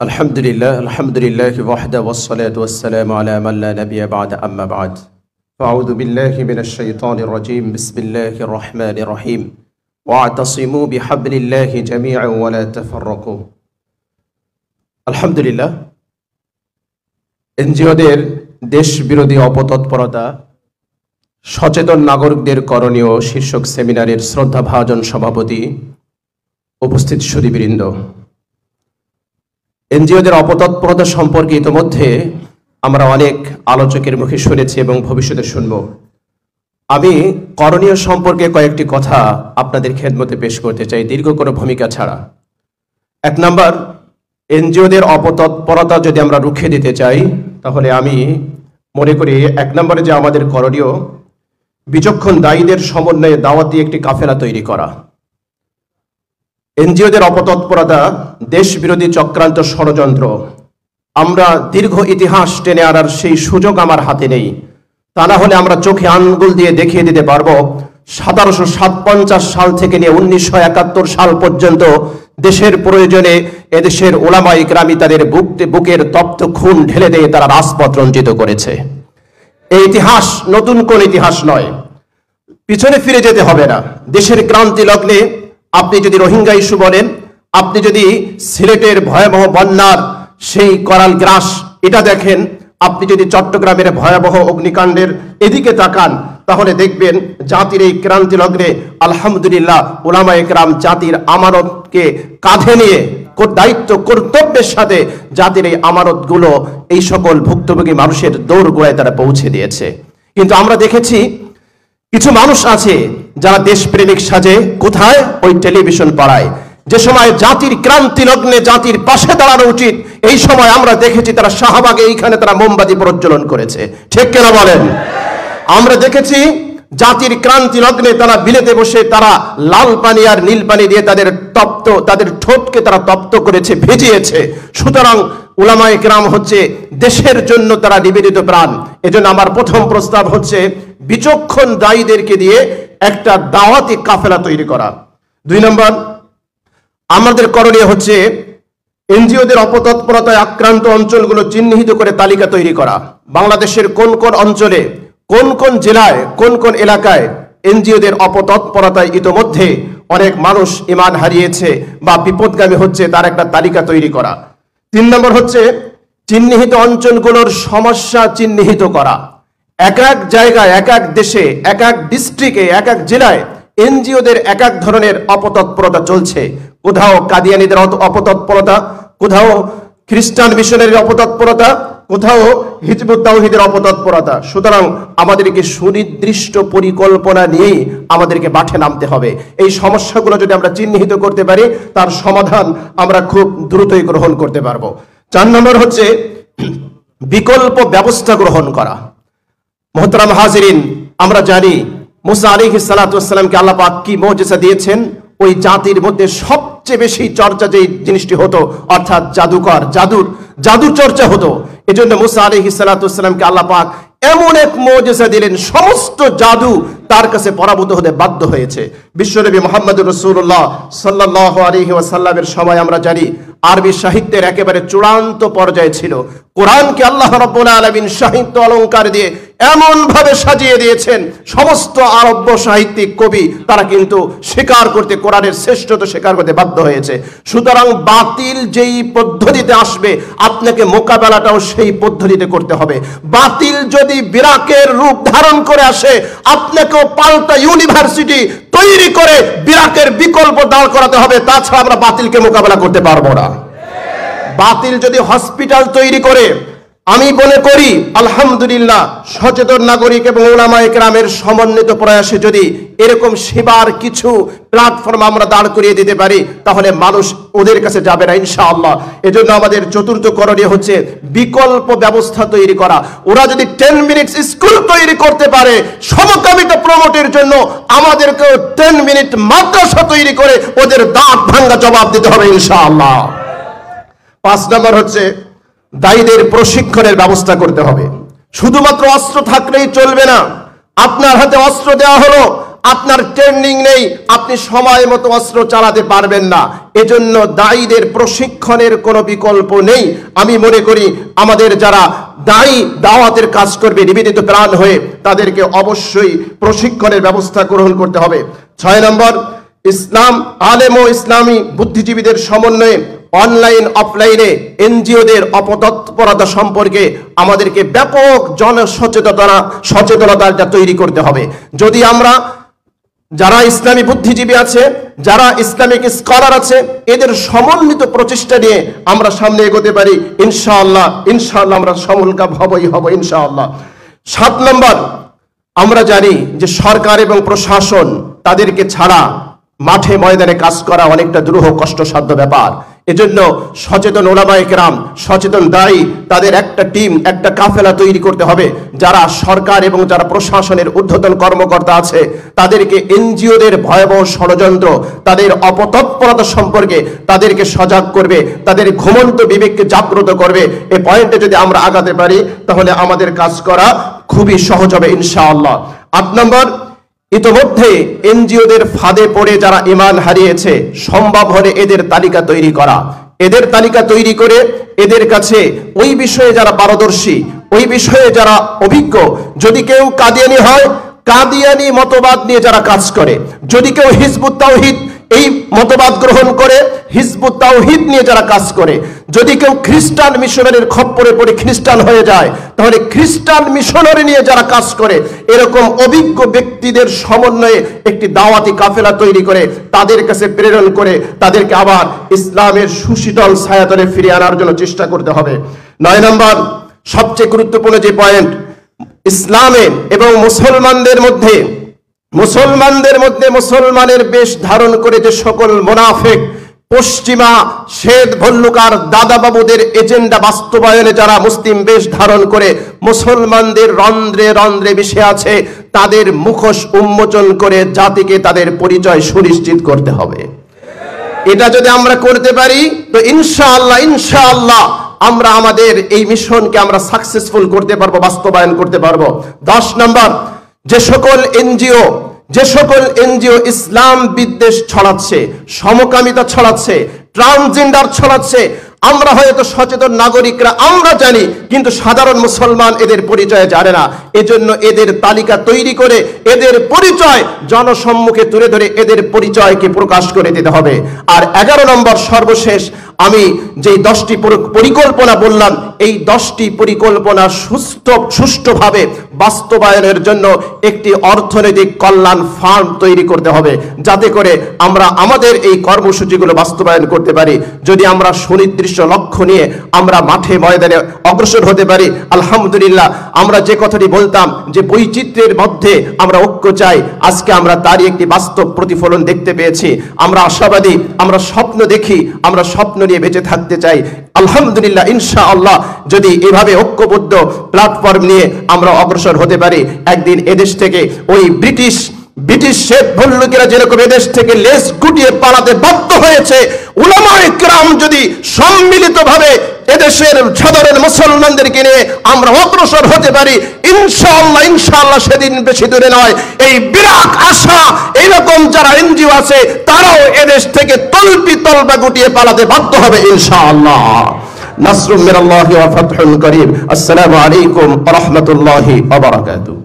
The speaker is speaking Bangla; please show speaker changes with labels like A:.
A: আলহামদুলিল্লাহ ওয়াহদা ওয়াসসালাতু ওয়াসসালামু আলা মান লা নাবিয়্যা বা'দা আম্মা বা'দ ফাআউযু বিল্লাহি মিনাশ শাইতানির রাজীম বিসমিল্লাহির রহমানির রহিম ওয়া'তাসিমু বিহাবলিল্লাহি জামিআন ওয়া লা তাফাররাকু। আলহামদুলিল্লাহ, এনজিওদের দেশ বিরোধী অপতৎপরতা, সচেতন নাগরিকদের করণীয় শীর্ষক সেমিনারের শ্রদ্ধাভাজন সভাপতি, উপস্থিত সুধীবৃন্দ, এনজিওদের অপতৎপরতা সম্পর্কে ইতিমধ্যে আমরা অনেক আলোচকের মুখে শুনেছি এবং ভবিষ্যতে শুনব। আমি করণীয় সম্পর্কে কয়েকটি কথা আপনাদের খেদমতে পেশ করতে চাই, দীর্ঘ কোনো ভূমিকা ছাড়া। 1 নাম্বার, এনজিওদের অপতৎপরতা যদি আমরা রুখে দিতে চাই, তাহলে আমি মনে করি 1 নম্বরে যে আমাদের করণীয়, বিচক্ষণ দায়ীদের সমন্বয়ে দাওয়াতি একটি কাফেলা তৈরি করা। এনজিওদের অপতৎপরতা দেশ বিরোধী চক্রান্ত, ষড়যন্ত্র, আমরা দীর্ঘ ইতিহাস টেনে আনার সেই সুযোগ আমার হাতে নেই। তা না হলে আমরা চোখে আঙ্গুল দিয়ে দেখিয়ে দিতে পারবো 1757 সাল থেকে নিয়ে 1971 সাল পর্যন্ত দেশের প্রয়োজনে এদেশের ওলামা ইকরামি তাদের বুকের তপ্ত খুন ঢেলে দিয়ে তারা রাজপথ রঞ্জিত করেছে। এই ইতিহাস নতুন কোন ইতিহাস নয়, পিছনে ফিরে যেতে হবে না। দেশের ক্রান্তি লগ্নে আপনি যদি রোহিঙ্গা ইস্যু বলেন, আপনি যদি সিলেটের ভয়াবহ বন্যার সেই করাল গ্রাস এটা দেখেন, আপনি যদি চট্টগ্রামের ভয়াবহ অগ্নিকাণ্ডের এদিকে তাকান, তাহলে দেখবেন জাতির এই ক্রান্তি লগ্নে আলহামদুলিল্লাহ উলামায়ে কেরাম জাতির আমানতকে কাঁধে নিয়ে দায়িত্ব কর্তব্যের সাথে জাতির এই আমানতগুলো এই সকল ভুক্তভোগী মানুষের দৌড়গোড়ায় তারা পৌঁছে দিয়েছে। কিন্তু আমরা দেখেছি কিছু মানুষ আছে যারা দেশপ্রেমিক সাজে কোথায়, ওই টেলিভিশন পাড়ায়। যে সময় জাতির ক্রান্তি লগ্নে জাতির পাশে দাঁড়ানো উচিত, এই সময় আমরা দেখেছি তারা শাহবাগে এইখানে তারা মোমবাতি প্রজ্বলন করেছে। ঠিক কিনা বলেন? আমরা দেখেছি জাতির ক্রান্তি লগ্নে তারা বিলেতে বসে তারা লাল পানি আর নীল পানি দিয়ে তাদের ঠোঁটকে তারা তপ্ত করেছে, ভেজিয়েছে। সুতরাং উলামায়ে কেরাম হচ্ছে দেশের জন্য তারা নিবেদিত প্রাণ। এজন্য আমার প্রথম প্রস্তাব হচ্ছে বিচক্ষণ দায়ীদেরকে দিয়ে একটা দাওয়াতি কাফেলা তৈরি করা। 2 নম্বর, আমাদের করণীয় হচ্ছে এনজিওদের অপতৎপরতায় আক্রান্ত অঞ্চলগুলো চিহ্নিত করে তালিকা তৈরি করা। বাংলাদেশের কোন কোন অঞ্চলে, কোন কোন জেলায়, কোন কোন এলাকায় এনজিওদের অপতৎপরতায় ইতোমধ্যে অনেক মানুষ ঈমান হারিয়েছে বা বিপদগামী হচ্ছে, তার একটা তালিকা তৈরি করা। 3 নম্বর হচ্ছে চিহ্নিত অঞ্চলগুলোর সমস্যা চিহ্নিত করা। এক এক জায়গায়, এক এক দেশে, এক এক ডিস্ট্রিক্টে, এক এক জেলায় এনজিওদের এক এক ধরনের অপতৎপরতা চলছে। কোথাও কাদিয়ানীদের অপতৎপরতা, কোথাও খ্রিস্টান মিশনের অপতৎপরতা, কোথাও হিজবুত তাওহীদের অপতৎপরতা। সুতরাং আমাদেরকে সুনির্দিষ্ট পরিকল্পনা নিয়ে আমাদেরকে মাঠে নামতে হবে। এই সমস্যাগুলো যদি আমরা চিহ্নিত করতে পারি, তার সমাধান আমরা খুব দ্রুতই গ্রহণ করতে পারবো। 4 নম্বর হচ্ছে বিকল্প ব্যবস্থা গ্রহণ করা। মুহতারাম হাজিরিন, আমরা জানি মুসা আলাইহিস সালাতু ওয়াস সালামকে আল্লাহ পাক কি মুজিজা দিয়েছেন। ওই জাতির মধ্যে সবচেয়ে বেশি চর্চা যে জিনিসটি হতো, অর্থাৎ জাদুর চর্চা হতো। এজন্য মুসা আলাইহিস সালাতু ওয়াস সালামকে আল্লাহ পাক এমন এক মুজিজা দিলেন, সমস্ত জাদু তার কাছে পরাভূত হতে বাধ্য হয়েছে। বিশ্বনবী মুহাম্মদুর রাসূলুল্লাহ সাল্লাল্লাহু আলাইহি ওয়াসাল্লামের সময় আমরা জানি আরবি সাহিত্যের একেবারে চূড়ান্ত পর্যায়ে ছিল। কোরআনকে আল্লাহ রাব্বুল আলামিন সাহিত্য অলংকার দিয়ে এমন ভাবে সাজিয়ে দিয়েছেন, সমস্ত আরব্য সাহিত্যিক কবি তারা কিন্তু স্বীকার করতে, কোরআনের শ্রেষ্ঠত্ব স্বীকার করতে বাধ্য হয়েছে। সুতরাং বাতিল যেই পদ্ধতিতে আসবে, আপনাকে মোকাবেলাটাও সেই পদ্ধতিতে করতে হবে। বাতিল যদি বিরাকের রূপ ধারণ করে আসে, আপনাকেও পাল্টা ইউনিভার্সিটি তৈরি করে বিরাকের বিকল্প দাঁড় করাতে হবে। তাছাড়া আমরা বাতিলকে মোকাবেলা করতে পারবো না। বাতিল যদি হসপিটাল তৈরি করে, আমি মনে করি আলহামদুলিল্লাহ সচেতন নাগরিক এবং উলামায়ে কেরামের সমন্বিত প্রয়াসে যদি এরকম সেবার কিছু প্ল্যাটফর্ম আমরা দাঁড় করিয়ে দিতে পারি, তাহলে মানুষ ওদের কাছে যাবে না ইনশাআল্লাহ। এজন্য আমাদের চতুর্থ করণীয় হচ্ছে বিকল্প ব্যবস্থা তৈরি করা। ওরা যদি 10 মিনিটস স্কুল তৈরি করতে পারে সমকামিতা প্রমোটের জন্য, আমাদেরকেও 10 মিনিট মাদ্রাসা তৈরি করে ওদের দাঁত ভাঙা জবাব দিতে হবে ইনশাআল্লাহ। 5 নম্বর হচ্ছে দায়ীদের প্রশিক্ষণের ব্যবস্থা করতে হবে। শুধুমাত্র অস্ত্র থাকলেই চলবে না। আপনার হাতে অস্ত্র দেওয়া হলো, আপনার ট্রেনিং নেই, আপনি সময় মতো অস্ত্র চালাতে পারবেন না। এজন্য দায়ীদের প্রশিক্ষণের কোনো বিকল্প নেই। আমি মনে করি আমাদের যারা দায়ী দাওয়াতের কাজ করবে নিবেদিত প্রাণ হয়ে, তাদেরকে অবশ্যই প্রশিক্ষণের ব্যবস্থা গ্রহণ করতে হবে। 6 নম্বর, ইসলাম আলেম ও ইসলামী বুদ্ধিজীবীদের সমন্বয়ে অনলাইন অফলাইনে এনজিওদের অপতৎপরতা সম্পর্কে আমাদেরকে ব্যাপক সচেতনতা তৈরি করতে হবে। যদি আমরা যারা ইসলামী বুদ্ধিজীবী আছে, যারা ইসলামিক স্কলার আছে, এদের সমন্বিত প্রচেষ্টা নিয়ে আমরা সামনে এগোতে পারি, ইনশাআল্লাহ আমরা সমুলকাব হবই হব ইনশাআল্লাহ। 7 নম্বর, আমরা জানি যে সরকার এবং প্রশাসন তাদেরকে ছাড়া মাঠে ময়দানে কাজ করা অনেকটা দুরূহ কষ্টসাধ্য ব্যাপার। এজন্য সচেতন ওলামায়ে কেরাম, সচেতন দায়ী, তাদের একটা টিম, একটা কাফেলা তৈরি করতে হবে। যারা সরকার এবং যারা প্রশাসনের ঊর্ধ্বতন কর্মকর্তা আছে, তাদেরকে এনজিওদের ভয়াবহ ষড়যন্ত্র, তাদের অপতৎপরতা সম্পর্কে তাদেরকে সজাগ করবে, তাদের ঘুমন্ত বিবেককে জাগ্রত করবে। এই পয়েন্টে যদি আমরা আগাতে পারি, তাহলে আমাদের কাজ করা খুবই সহজ হবে ইনশাআল্লাহ। 8 নম্বর, ইতোমধ্যে এনজিওদের ফাঁদে পড়ে যারা ঈমান হারিয়েছে, সম্ভব হলে এদের তালিকা তৈরি করা, এদের তালিকা তৈরি করে এদের কাছে ওই বিষয়ে যারা পারদর্শী, ওই বিষয়ে যারা অভিজ্ঞ, যদি কেউ কাদিয়ানি হয়, কাদিয়ানি মতবাদ নিয়ে যারা কাজ করে, যদি কেউ হিজবুত তাওহীদ এই মতবাদ গ্রহণ করে, হিজবুত তাওহীদ নিয়ে যারা কাজ করে, যদি কেউ খ্রিস্টান মিশনারির খপ্পরে পড়ে খ্রিস্টান হয়ে যায়, তাহলে খ্রিস্টান মিশনারি নিয়ে যারা কাজ করে, এরকম অভিজ্ঞ ব্যক্তিদের সমন্বয়ে একটি দাওয়াতি কাফেলা তৈরি করে তাদের কাছে প্রেরণ করে তাদেরকে আবার ইসলামের সুশীতল ছায়াতলে ফিরিয়ে আনার জন্য চেষ্টা করতে হবে। 9 নম্বর, সবচেয়ে গুরুত্বপূর্ণ যে পয়েন্ট, ইসলামে এবং মুসলমানদের মধ্যে মুসলমানের বেশ ধারণ করে যে সকল মুনাফিক, পশ্চিমা শ্বেত ভল্লুকার দাদাবাবুদের এজেন্ডা বাস্তবায়নে যারা মুসলিম বেশ ধারণ করে মুসলমানদের রন্ধ্রে রন্ধ্রে মিশে আছে, তাদের মুখোশ উন্মোচন করে জাতিকে তাদের পরিচয় সুনিশ্চিত করতে হবে। এটা যদি আমরা করতে পারি, তো ইনশাআল্লাহ আমরা আমাদের এই মিশনকে আমরা সাকসেসফুল করতে পারবো, বাস্তবায়ন করতে পারবো। 10 নম্বর, যে সকল এনজিও ইসলাম বিদ্বেষ ছড়াচ্ছে, সমকামিতা ছড়াচ্ছে, ট্রান্সজেন্ডার ছড়াচ্ছে, আমরা হয়তো সচেতন নাগরিকরা আমরা জানি, কিন্তু সাধারণ মুসলমান এদের পরিচয় জানে না। এজন্য এদের তালিকা তৈরি করে এদের পরিচয় জনসম্মুখে তুলে ধরে এদের পরিচয়কে প্রকাশ করে দিতে হবে। আর 11 নম্বর, সর্বশেষ, আমি যে 10টি পরিকল্পনা বললাম, এই 10টি পরিকল্পনা সুষ্ঠুভাবে বাস্তবায়নের জন্য একটি অর্থনৈতিক কল্যাণ ফান্ড তৈরি করতে হবে, যাতে করে আমরা আমাদের এই কর্মসূচিগুলো বাস্তবায়ন করতে পারি। যদি আমরা সুনির্দিষ্ট লক্ষ্য নিয়ে আমরা মাঠে ময়দানে অগ্রসর হতে পারি, আলহামদুলিল্লাহ, আমরা যে কথাটি বলতাম যে বৈচিত্র্যের মধ্যে আমরা ঐক্য চাই, আজকে আমরা তারই একটি বাস্তব প্রতিফলন দেখতে পেয়েছি। আমরা আশাবাদী, আমরা স্বপ্ন দেখি, আমরা স্বপ্ন নিয়ে বেঁচে থাকতে চাই। আলহামদুলিল্লাহ, ইনশাআল্লাহ, যদি এভাবে ঐক্যবদ্ধ প্ল্যাটফর্ম নিয়ে আমরা অগ্রসর হতে পারি, একদিন এদেশ থেকে ওই ব্রিটিশ শ্বেত ভল্লুকেরা যেরকম এদেশ থেকে লেজ গুটিয়ে পালাতে বাধ্য হয়েছে, উলামায়ে কেরাম যদি সম্মিলিতভাবে এদেশের সাধারণ মুসলমানদেরকে নিয়ে আমরা অগ্রসর হতে পারি, ইনশাআল্লাহ সেদিন বেশি দূরে নয়। এই বিরাট আশা, এইরকম যারা এনজিও আছে, তারাও এদেশ থেকে তলবা গুটিয়ে পালাতে বাধ্য হবে ইনশাআল্লাহ। নাসরুম মিনাল্লাহি ওয়া ফাতহুন করিম। আসসালামু আলাইকুম ওয়া রাহমাতুল্লাহি ওয়া বারাকাতুহু।